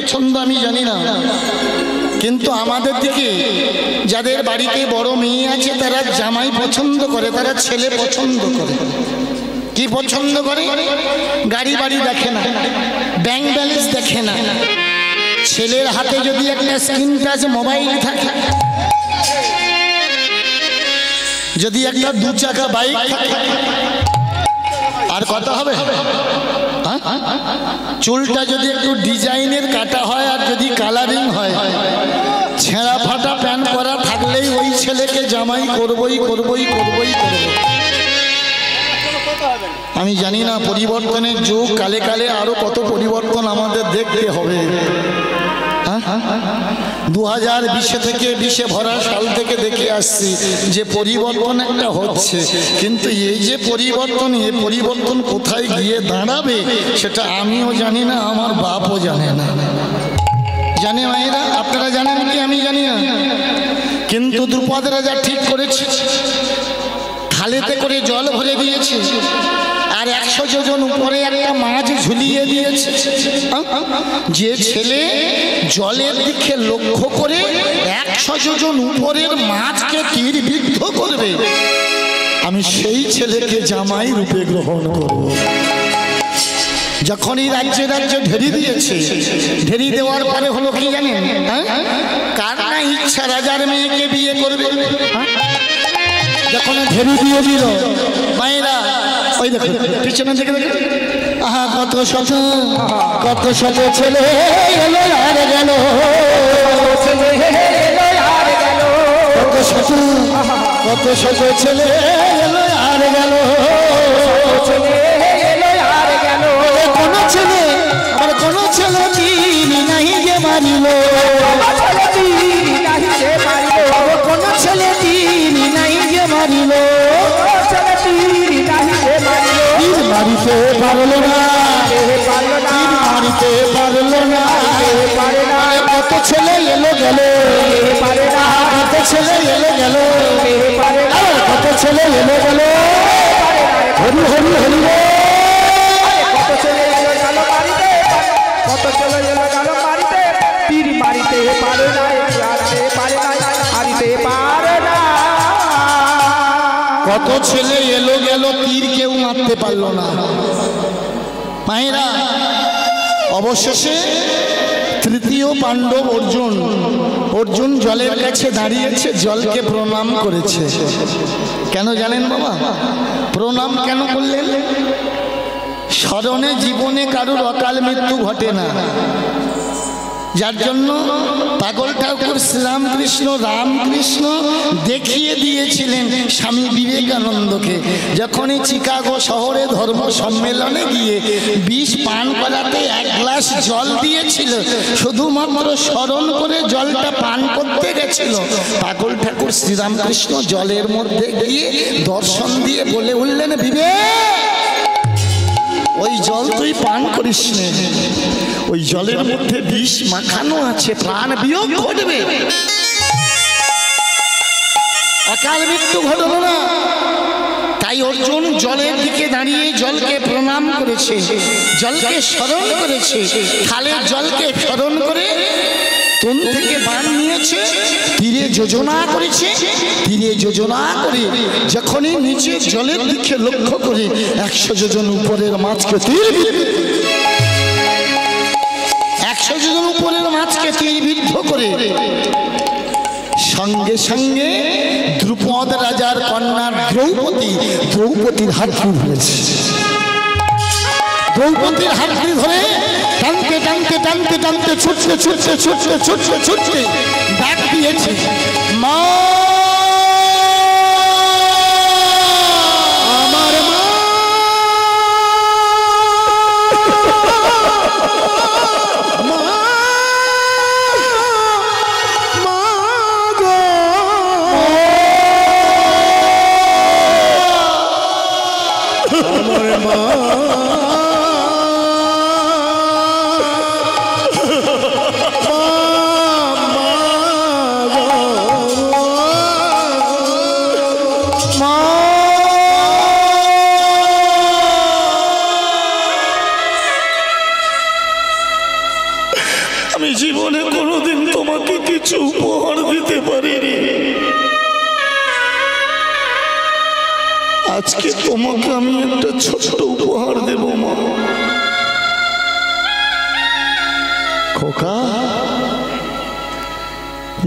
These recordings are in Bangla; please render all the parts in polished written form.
পছন্দ আমি জানি না, কিন্তু আমাদের দিকে যাদের বাড়িতে বড় মেয়ে আছে তারা জামাই পছন্দ করে, তারা ছেলে পছন্দ করে। কি পছন্দ করে? গাড়ি বাড়ি দেখে না, ব্যাংক ব্যালেন্স দেখে না। ছেলের হাতে যদি একটা স্ক্রিন টাচ মোবাইল থাকে, যদি একটা 2 চাকা বাইক থাকে, আর কথা হবে? চুলটা যদি একটু ডিজাইনের কাটা হয় আর যদি কালারিং হয়, ছেঁড়া ফাটা প্যান্ট পরা থাকলেই ওই ছেলেকে জামাই করবই করবই করবই করব। আমি জানি না পরিবর্তনের যুগ, কালে কালে আরো কত পরিবর্তন আমাদের দেখতে হবে। 2020 থেকে 20 ভরা সাল থেকে দেখে আসছি যে পরিবর্তন একটা হচ্ছে, কিন্তু এই যে পরিবর্তন, এই পরিবর্তন কোথায় গিয়ে দাঁড়াবে সেটা আমিও জানি না, আমার বাপও জানে না। জানে মায়েরা? আপনারা জানেন কি? আমি জানি না। কিন্তু দ্রুপদ রাজা ঠিক করেছে, থালেতে করে জল ভরে দিয়েছে আর 100 যোজন উপরে একটা মাছ ঝুলিয়ে দিয়েছে। যে ছেলে জলের দিকে লক্ষ্য করে 100 যোজন উপরের মাছকে তীরবিদ্ধ করবে, আমি সেই ছেলেকে জামাই রূপে গ্রহণ করব। যখনই রাজ্যে রাজ্যে ঢেরি দিয়েছে, ঢেরি দেওয়ার পরে হলো কি জানেন? কার না ইচ্ছা রাজার মেয়েকে বিয়ে করবে? যখন ঢেরি দিয়ে দিল মায়েরা, ওই দেখো পিছনে দেখে দেখে, আহা কত শত কত শত ছেলে এলো আর গেল, কত শত কত শত ছেলে এলো আর গেল, কোন ছেলে আবার কোন ছেলে চিনি নাই যে মারিল, কোন ছেলে চিনি নাই যে মারিল, মারিতে পারলো না, মারিতে পারলো না। কত ছেলে এলো গেল, কত ছেলে এলো গেল, কত ছেলে এলো গেল, হরি হরি হরি, কত ছেলে এলো গেল মারিতে, কত ছেলে এলো গেল মারিতে, তীর মারিতে পারে না, মারিতে পারে না, মারিতে পারে না। কত ছেলে এলো গেল, তীর কেউ মারতে পারলো না। মায়েরা, অবশেষে তৃতীয় পাণ্ডব অর্জুন, অর্জুন জলের কাছে দাঁড়িয়েছে, জলকে প্রণাম করেছে। কেন জানেন বাবা? প্রণাম কেন করলেন? স্মরণে জীবনে কারুর অকাল মৃত্যু ঘটে না, যার জন্য পাগল ঠাকুর শ্রীরামকৃষ্ণ রামকৃষ্ণ দেখিয়ে দিয়েছিলেন স্বামী বিবেকানন্দকে, যখনই চিকাগো শহরে ধর্ম সম্মেলনে গিয়ে বিষ পান করাতে 1 গ্লাস জল দিয়েছিল, শুধুমাত্র স্মরণ করে জলটা পান করতে গেছিল, পাগল ঠাকুর শ্রীরামকৃষ্ণ জলের মধ্যে গিয়ে দর্শন দিয়ে বলে উঠলেন, বিবেক ওই জল তুই পান করিস না, ওই জলের মধ্যে বিষ মাখানো আছে, প্রাণ বিয়োগ ঘটবে, অকাল মৃত্যু ঘটবে না। তাই অর্জুন জলের দিকে দাঁড়িয়ে জলকে প্রণাম করেছে, জলকে স্মরণ করেছে, খালের জলকে স্মরণ করে তুন থেকে বান নিয়েছে, তীরে যোজনা করেছে, তীরে যোজনা করে যখনই নিচে জলের দিকে লক্ষ্য করে 100 যোজন উপরের মাছকে তীরবিদ্ধ, 100 যোজন উপরের মাছকে তীরবিদ্ধ করে সঙ্গে সঙ্গে দ্রুপদ রাজার কন্যা দ্রৌপদী, দ্রৌপদীর হাত ধরেছে, দ্রৌপদীর হাত ধরে টানতে টানতে টানতে টানতে ছুটতে ছুটতে ছুটতে ছুটতে ছুটতে ডাক দিয়েছে, মা আমার মা, মা মা গো, আমার মা, আমি আজকে তোমাকে আমি একটা ছোট্ট উপহার দেব মা। খোকা,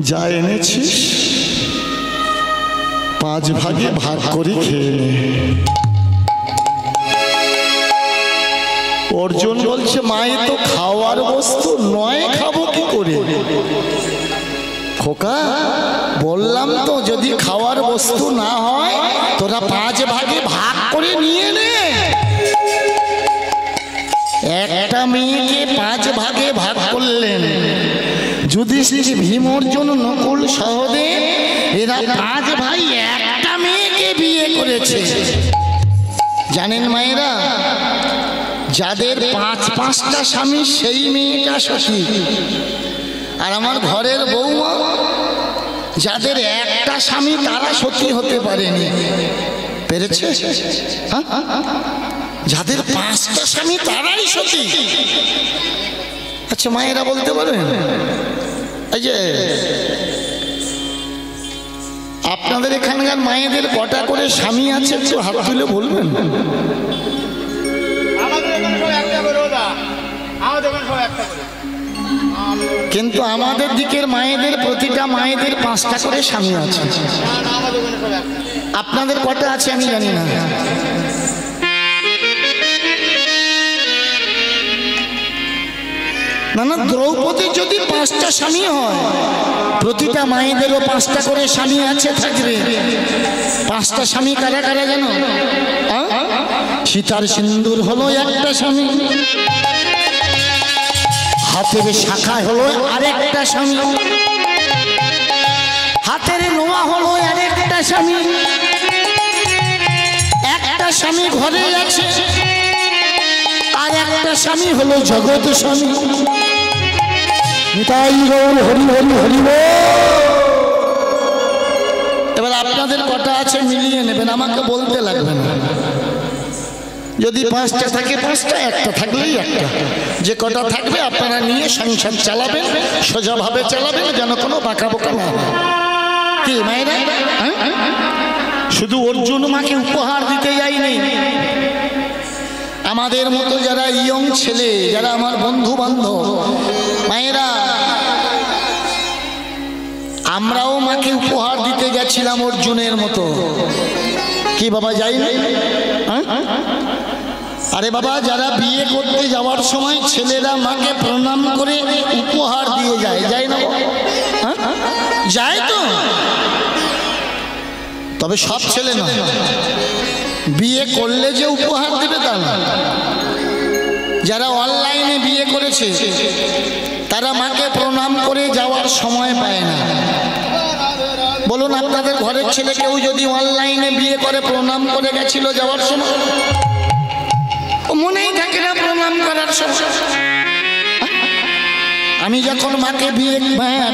যা এনেছিস 5 ভাগে ভাগ করে খেয়ে নে। অর্জুন বলছে, মায়ে তো খাওয়ার বস্তু নয়, খাবো কি করে? খোকা, বললাম তো যদি খাওয়ার বস্তু না হয় তোরা 5 ভাগে ভাগ করে নিয়ে নে। একটা মেয়েকে 5 ভাগে ভাগ করলেন। যুধিষ্ঠির, ভীম, অর্জুন, নকুল, সহদেব এরা 5 ভাই একটা মেয়েকে বিয়ে করেছে। জানেন মায়েরা, যাদের 5-5টা স্বামী সেই মেয়েটা সখী। আর আমার ঘরের বৌমা যাদের একটা স্বামী তারা সখী হতে পারেনি। পেরেছে? যাদের 5টা স্বামী তারাই সখী। আচ্ছা মায়েরা বলতে পারেন, এই যে আপনাদের এখানকার মায়েদের কটা করে স্বামী আছে একটু হাত তুলে বলবেন? কিন্তু আমাদের দিকের মায়েদের প্রতিটা মায়েদের 5টা করে স্বামী আছে। আপনাদের কটা আছে আমি জানি না। না না, দ্রৌপদীর যদি 5টা স্বামী হয়, প্রতিটা মায়েদেরও 5টা করে স্বামী আছে থাকবে। 5টা স্বামী কারা কারা জানো? সীতার সিন্দুর হলো একটা স্বামী, হাতের শাখা হলো আরেকটা স্বামী, হাতের নোয়া হলো আরেকটা স্বামী। একটা স্বামী ঘরে আছে, আর একটা স্বামী হলো জগৎ স্বামী। নিতাই গৌর হরি হরি হরি বল। এবার আপনাদের কটা আছে মিলিয়ে নেবেন, আমাকে বলতে লাগবে না। যদি 5টা থাকে 5টা, একটা থাকলেই একটা। যে কটা থাকবে আপনারা নিয়ে সংসার চালাবেন, সোজাভাবে চালাবেন, যেন কোনো বাঁকা বোকা না হয়। কি মায়েরা, শুধু অর্জুন মাকে উপহার দিতে যায়নি, আমাদের মতো যারা ইয়ং ছেলে, যারা আমার বন্ধু বান্ধব মায়েরা, আমরাও মাকে উপহার দিতে গেছিলাম অর্জুনের মতো। কি বাবা যাইনি? আরে বাবা, যারা বিয়ে করতে যাওয়ার সময় ছেলেরা মাকে প্রণাম করে উপহার দিয়ে যায়, যায় না? যায় তো, তবে সব ছেলে নয়। বিয়ে করলে যে উপহার দেবে তা না। যারা অনলাইনে বিয়ে করেছে তারা মাকে প্রণাম করে যাওয়ার সময় পায় না। বলুন, আপনাদের ঘরের ছেলে কেউ যদি অনলাইনে বিয়ে করে প্রণাম করে গেছিল যাওয়ার সময়, মনেই থাকে না প্রণাম করার সময়। আমি যখন মাকে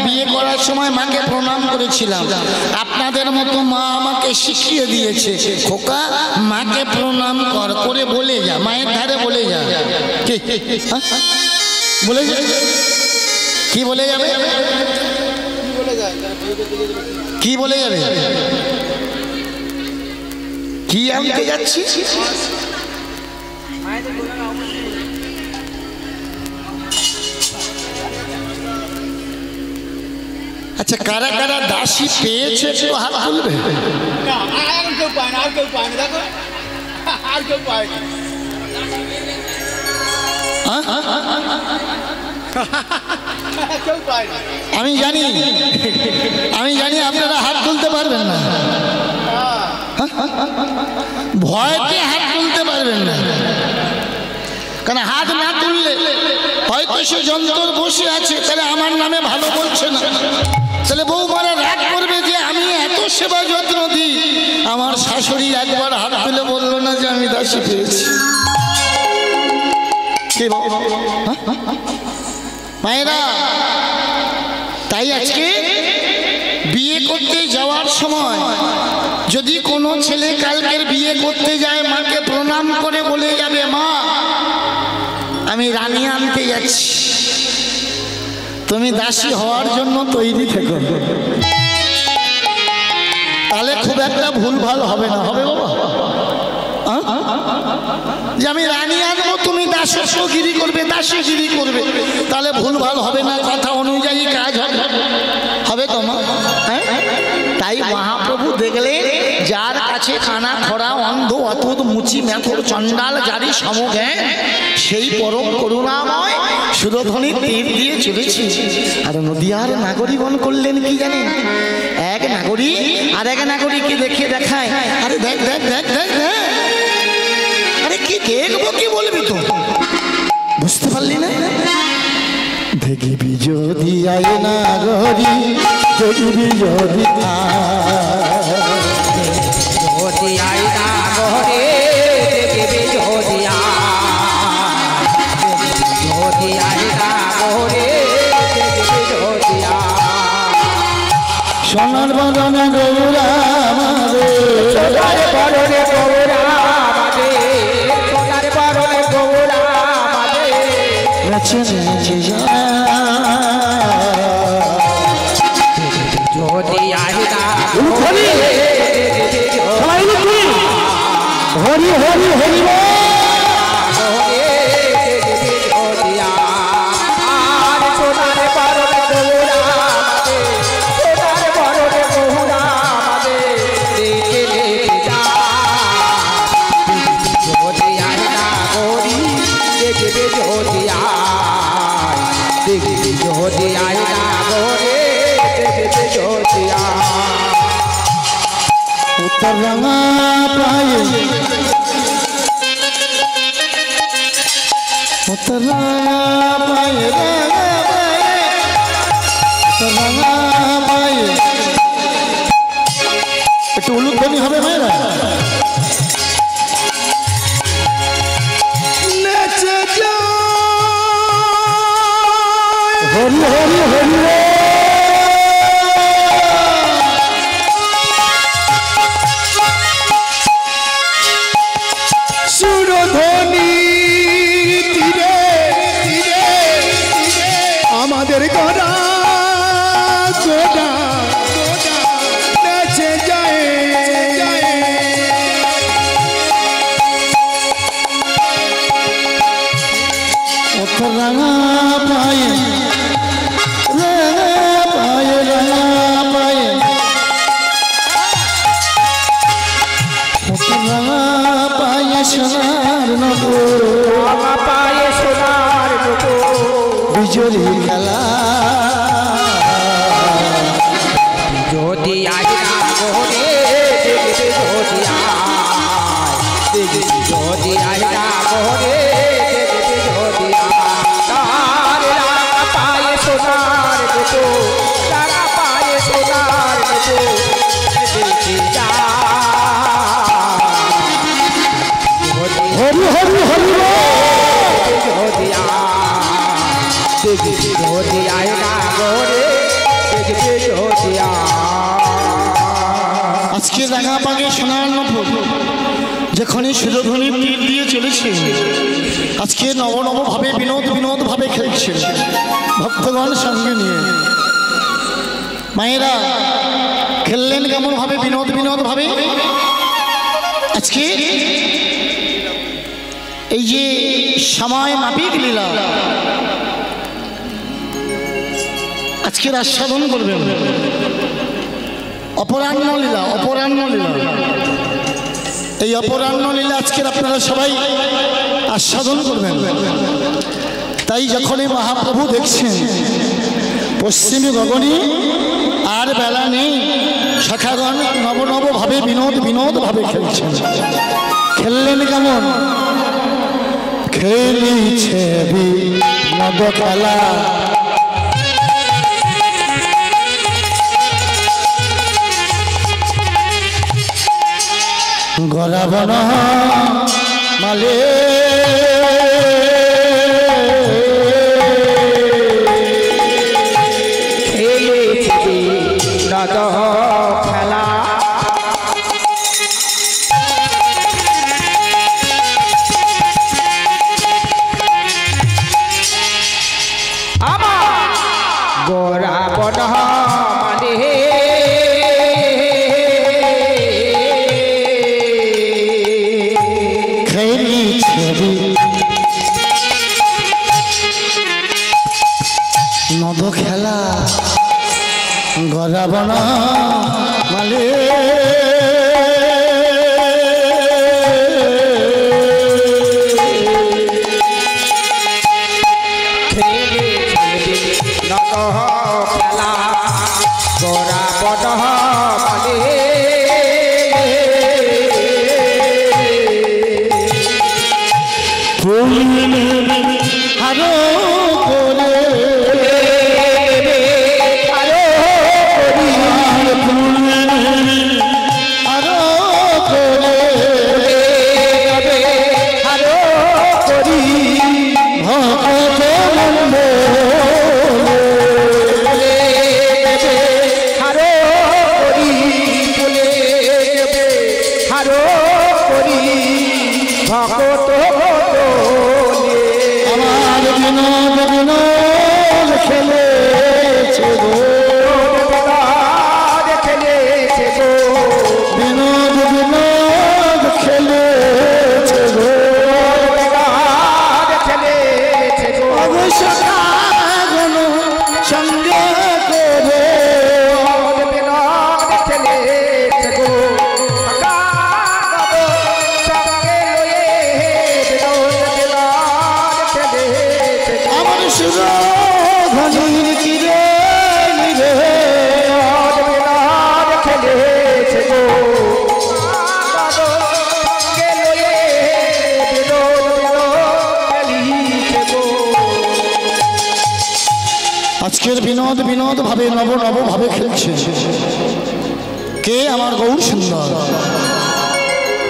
বিয়ে করার সময় মাকে প্রণাম করেছিলাম, আপনাদের মতো মা আমাকে শিখিয়ে দিয়েছে, খোকা মাকে প্রণাম কর, করে বলে যা, মায়ের ধারে বলে যা। বলে যা, কি বলে যাবে? কি বলে যাবে? কি আনতে যাচ্ছি? আচ্ছা, কারা কারা দাসী পেয়েছে একটু হাত তুলবে। আমি জানি আপনারা হাত তুলতে পারবেন না, ভয়তে হাত তুলতে পারবেন না। কারণ হাত না তুললে হয়তো সে যন্ত্র বসে আছে, তাহলে আমার নামে ভালো বলছে না, তাহলে বৌমারা রাগ করবে যে আমি এত সেবা যত্ন দিই, আমার শাশুড়ি একবার হাত তুলে বললো না যে আমি দাসী পেয়েছি। মায়েরা, তাই আজকে বিয়ে করতে যাওয়ার সময় যদি কোনো ছেলে কালকের বিয়ে করতে যায়, মাকে প্রণাম করে বলে যাবে, মা আমি রানী আনতে যাচ্ছি, তুমি দাসী হওয়ার জন্য তৈরি থেকো। তাহলে খুব একটা ভুল ভাল হবে না, হবে বাবা? যে আমি রানী আনবো, তুমি দাসত্বগিরি করবে, দাসীগিরি করবে, তাহলে ভুলভাল হবে না? কথা অনুযায়ী কাজ হবে, হবে তো মা? হ্যাঁ, তাই মহাপ্রভু দেখলে যার কাছে কানা খরা অন্ধ অতুত মুচি মেথর চণ্ডাল যারই সমজ্ঞান, সেই পরম করুণাময় সুরধ্বনি তীর দিয়ে চলেছে। আর নদিয়ার নাগরিকগণ করলেন কি জানেন? এক নাগরিক আর এক নাগরিককে দেখিয়ে দেখায়, আরে দেখ দেখ দেখ দেখ দেখ, আরে কি দেখবো, কি বলবি তো? বুঝতে পারলি না? দেখিবি যদি আয় নাগরি, দেখিবি যদি আয় নাগরে, দেখিবি যদি আয় নাগরে, দেখিবি যদি সোনার বদনে গৌরা মারে, সোনার বদনে গৌরা মারে, সোনার বদনে গৌরা মারে, নেচে নেচে যদি আয় নাগরে, হরি হরি হরি উত্তর রাঙা পায়ে, উত্তর রাঙা পায়ে, উত্তর রাঙা পায়ে, একটু উলুধ্বনি হবে মায়েরা। হরি হরি হরি সুরধ্বনি তীরে তীরে আমাদের গড়া গোটা নেচে যায়, উত্তর রাঙা পায়ে, রাঙা পায়ে, রাঙা পায়ে, উত্তর রাঙা পায়ে সোনার নগর, পায়ে সোনার বিজলি খেলা, যদি আয় নাগরে, দেখবে যদি যদি আয় নাগরে, দেখবে যদি তার রাঙা পায়ে সোনার দুটো, রাঙা পায়ে সোনার দুটো, দেখে যা হরি হরি হরি যদি যদি আয় নাগরে, দেখবে যদি আজকে রাঙা পাগে সোনার নপুর যখনই সুরধ্বনি তীর দিয়ে চলেছে, আজকে নব নব ভাবে বিনোদ বিনোদ ভাবে খেলছে ভক্তগণ সঙ্গে নিয়ে। মায়েরা খেললেন কেমন ভাবে? বিনোদ বিনোদ ভাবে। আজকে এই যে সময় মাপিক লীলা আজকের আস্বাদন করবেন, অপরাহ্ন লীলা, অপরাহ্ন লীলা। এই অপরাহ্ন লীলা আজকের আপনারা সবাই আস্বাদন করবেন। তাই যখনই মহাপ্রভু দেখছেন পশ্চিমী গগনে আর বেলা নেই, শাখাগণ নব নব ভাবে বিনোদ বিনোদ ভাবে খেলছেন। খেললেন কেমন? খেলিছে বিনোদ খেলা, গরাবন মালে খেলা, আমার গোরা বন মানে বিনোদ বিনোদ খেলেছে গো, খেলেছে গো, বিনোদ বিনোদ খেলেছে গো, খেলেছে গো, অবশ্য সঙ্গে করে বিনোদ খেলেছে গো, সঙ্গে লয়ে বিনোদ বিনোদ খেলেছে গো, আমার সুরধনির তীরে নিরে বিনোদ খেলেছে গো, সঙ্গে লয়ে বিনোদ বিনোদ খেলেছে গো। আজকের বিনোদ বিনোদ ভাবে নব নব ভাবে খেলছে কে? আমার গৌর সুন্দর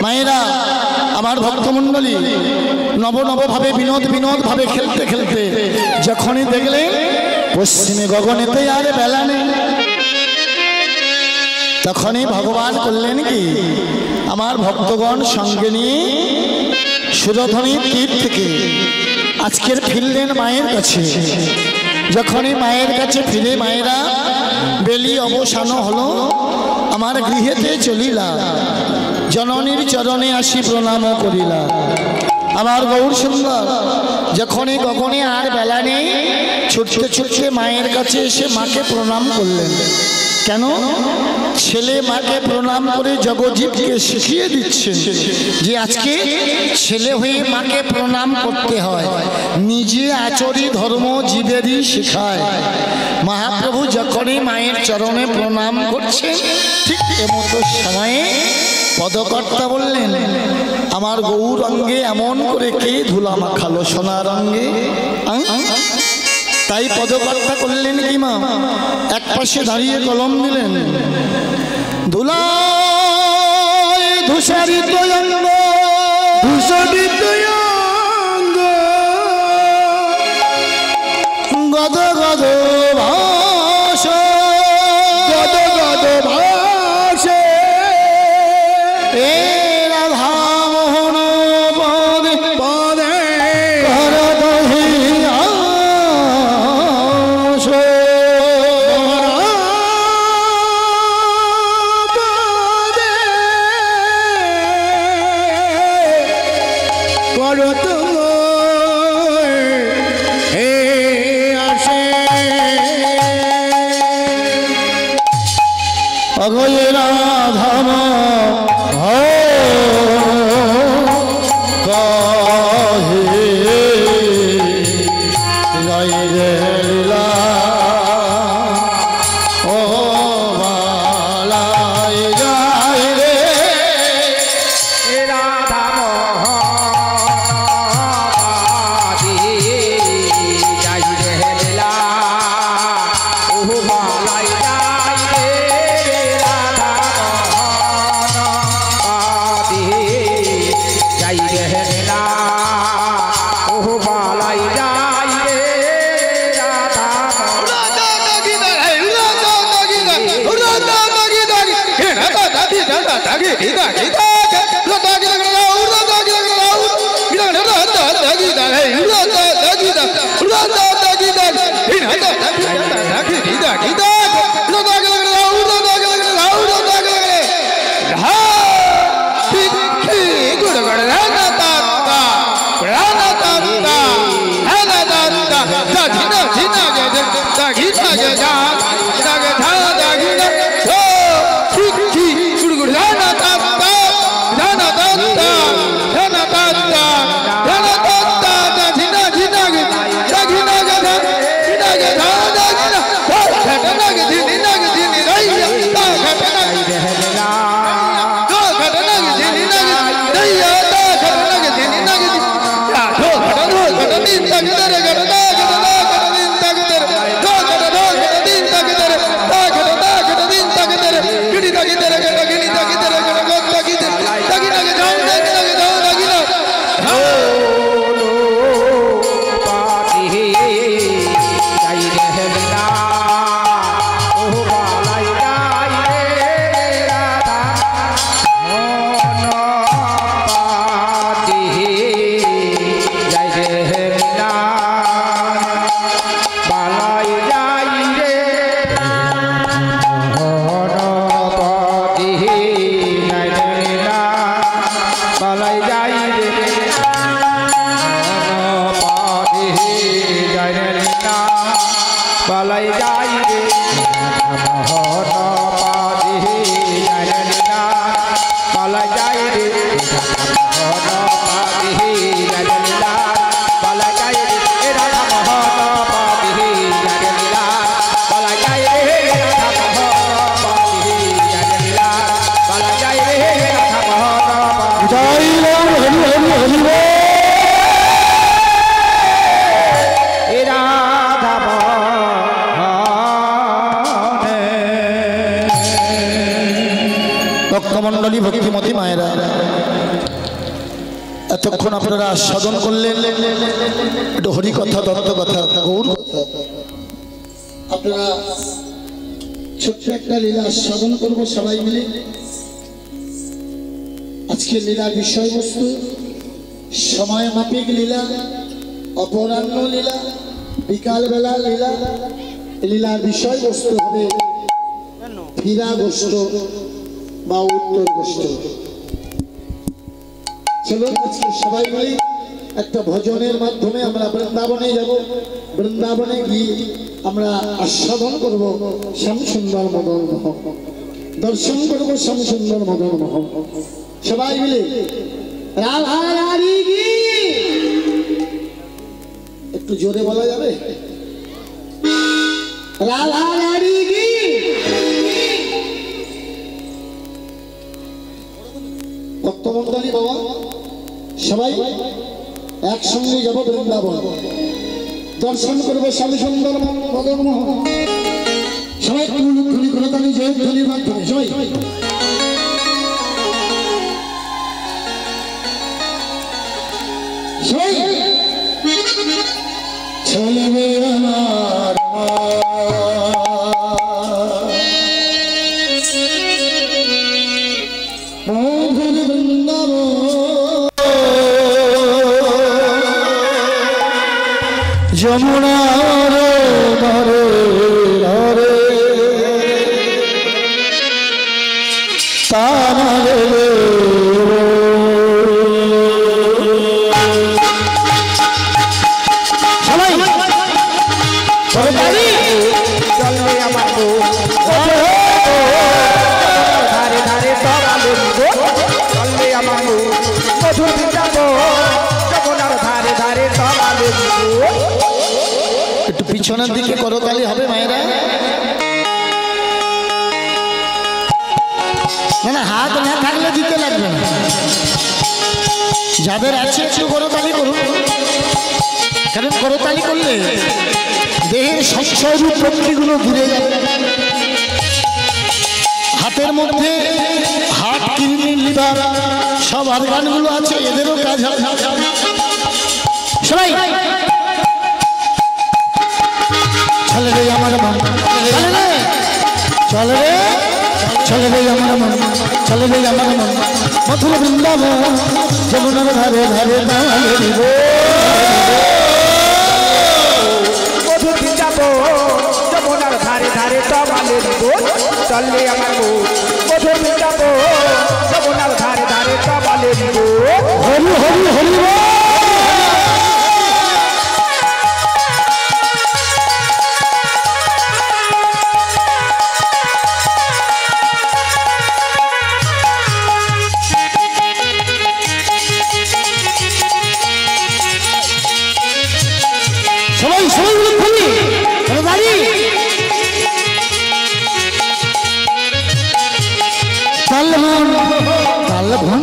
মায়েরা, আমার ভক্তমণ্ডলী নব নব ভাবে বিনোদ বিনোদ ভাবে খেলতে খেলতে যখনই দেখলেন পশ্চিমে গগনেতে আর বেলা নেই, তখনই ভগবান করলেন কি, আমার ভক্তগণ সঙ্গে নিয়ে সুরধনির তীর থেকে আজকের ফিরলেন মায়ের কাছে। যখনই মায়ের কাছে ফিরে মায়েরা বেলি অবসান হলো, আমার গৃহেতে চলিলা, জননীর চরণে আসি প্রণাম করিলা। আমার গৌর সুন্দর যখনই গগনে আর বেলা নেই, ছুটতে ছুটতে মায়ের কাছে এসে মাকে প্রণাম করলেন। কেন? ছেলে মাকে প্রণাম করে জগজীবকে শিখিয়ে দিচ্ছে যে আজকে ছেলে হয়ে মাকে প্রণাম করতে হয়, নিজে আচরি ধর্ম জীবেরই শেখায়। মহাপ্রভু যখনই মায়ের চরণে প্রণাম করছেন, ঠিক এমতো সময়ে পদকর্তা বললেন, আমার গৌরাঙ্গে এমন করে কে ধুলা মাখালো সোনার অঙ্গে? তাই পদকর্তা করলেন কি মা, এক পাশে দাঁড়িয়ে কলম দিলেন, ধুলায় ধূসরিত অঙ্গ, ধূসরিত অঙ্গ, গদ গদ ভাস, গদ গদ ভাস, এ রাধা মোহন পদে পদে কর দহিয়া অগয়ে রাধাম কহে জয় রে লীলা ও বালাই জয় রে রাধা মোহন যাই রে লীলা, ও বালাই যাই রে রাধা মোহন যাই রে লীলা, ও বালাই যাই রে রাধা ভক্তমণ্ডলী ভক্তিমতী মায়েরা, এতক্ষণ আপনারা আস্বাদন করলেন একটু হরিকথা, তত্ত্বকথা, গৌর কথা। আপনারা ছোট্ট একটা লীলা আস্বাদন করবো সবাই মিলে। আজকে লীলার বিষয়বস্তু সময় মাফিক লীলা, অপরাহ্ন লীলা, বিকালবেলা লীলা। লীলার বিষয়বস্তু হবে ফিরা গোষ্ঠ বা উত্তর গোষ্ঠ। চলুন আজকে সবাই মিলে একটা ভজনের মাধ্যমে আমরা বৃন্দাবনে যাব। বৃন্দাবনে গিয়ে আমরা আস্বাদন করব শ্যামসুন্দর মদন মোহন, দর্শন করব শ্যামসুন্দর মদন মোহন। সবাই মিলে রাধা রানী কি একটু জোরে বলা যাবে? রাধা রানী কি। ভক্তমণ্ডলী বাবা সবাই একসঙ্গে যাব বৃন্দাবন, দর্শন করবো শ্যামসুন্দর মদন মোহন। সবাই ধ্বনি করতালি জয় ধ্বনির মাধ্যমে সবাই চলবে আমার মধুর বৃন্দাবন, যমুনার ধারে ধারে তারে চলবে আমার ধারে ধারে তমালে চলবে আমার মধুর বৃন্দাবন, যমুনার ধারে ধারে তমালে। একটু পিছনের দিকে করতালি হবে মায়েরা। না না, হাত না থাকলে দিতে লাগবে না। যাদের আছে একটু করতালি করুন, কারণ করতালি করলে দেহের সংশয় রূপ প্রকৃতিগুলো দূরে যাবে। হাতের মধ্যে হার্ট, কিডনি, লিভার সব অর্গানগুলো আছে, এদেরও কাজ হবে। সবাই চলে রে আমার মন, চলে রে, চলে রে, চলে রে আমার মন, চলে রে আমার মন, মথুর বৃন্দাবন, যমুনার ধারে ধারে তালে দিব। মধুর বৃন্দাবন, যমুনার ধারে ধারে তমালে চললে আমার মধুর বৃন্দাবন, যমুনার ধারে ধারে তমালে। হরি হরি হরি সবাই সবাই খুলি দাঁড়ি। তালবন তালবন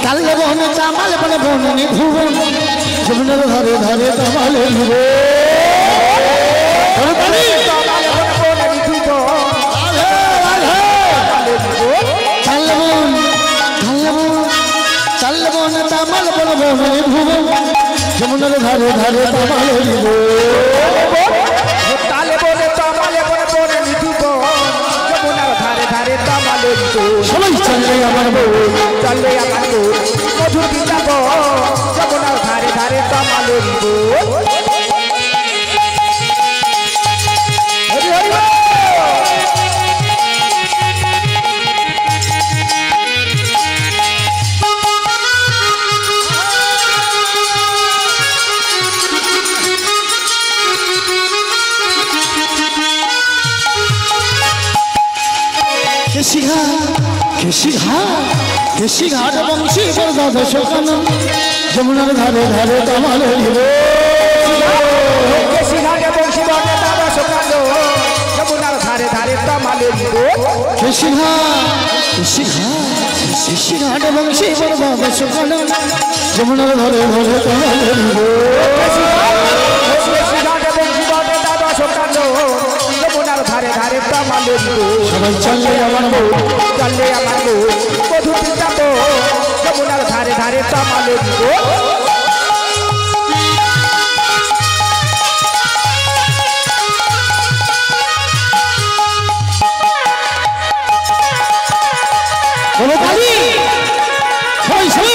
তালবন তামাল বন বন নিভুবন, যমুনার ধারে ধারে তামাল নিব। তালবন তালবন তালবন তামাল বন বন নিভুবন, যমুনার ধারে ধারে তামাল নিব। তালে বলে তমালে বলে বলে নিধুব, যমুনার ধারে ধারে তমালে। সবাই চললে আমার বউ, চললে আমার মধুর বৃন্দাবন, যমুনার ধারে ধারে তমালে। কেশি ঘাট বংশী বরদাদ শোকানন, যমুনার ধারে ধারে তামাল নিব। কেশি ঘাটে বংশী বরদাদ শোকানন, যমুনার ধারে ধারে তমালে। কেশি ঘাট বংশী বরদাদ শোকানন, যমুনার ধারে ধারে তামাল নিব। কেশি ঘাটে বংশী বরদাদ শোকানন, যমুনার ধারে ধারে তমালে। সবাই চললে আমার বউ, চললে আমার তামালে দিব বলো কালী সই সই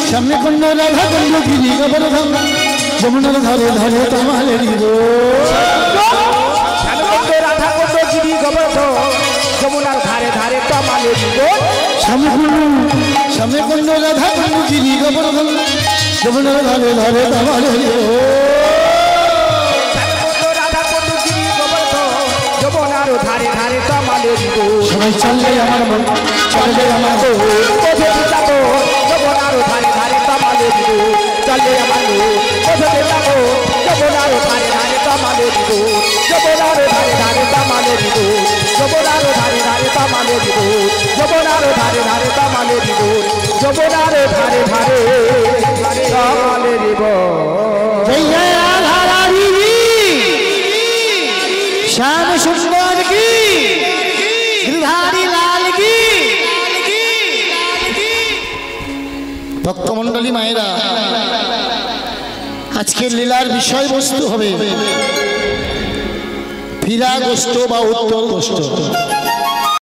সামনে কুণ্ড রাধা কুণ্ড গিরি গোবর্ধন যমুনার ধারে ধারে তামালে দিব শ্যামকুণ্ড রাধা কুণ্ড গিরি গোবর্ধন যমুনার ধারে ধারে তামালে দিব সামনে কুণ্ড রাধা কুণ্ড গিরি গোবর্ধন যমুনার ধারে ধারে তামালে দিব শ্যামকুণ্ড রাধা কুণ্ড গিরি গোবর্ধন যমুনার ধারে ধারে তামালে দিব সবাই চললে আমার মন চললে আমার মন কোথে যাব যমুনার ধারে ধারে তামালে দিব চলে আমার মন কোথে যাব যমুনার ধারে ধারে তামালে দিব যমুনার ধারে ধারে তামালে দিব যমুনার ধারে ধারে তামালে দিব যমুনার ধারে ধারে তামালে দিব যমুনার ধারে ধারে তামালে দিব জয় জয় রাধা রানী শ্যাম সুন্দর কি गिरधारी लाल की ভক্তমণ্ডলী মায়েরা আজকের লীলার বিষয়বস্তু হবে ফিরা গোষ্ঠ বা উত্তর গোষ্ঠ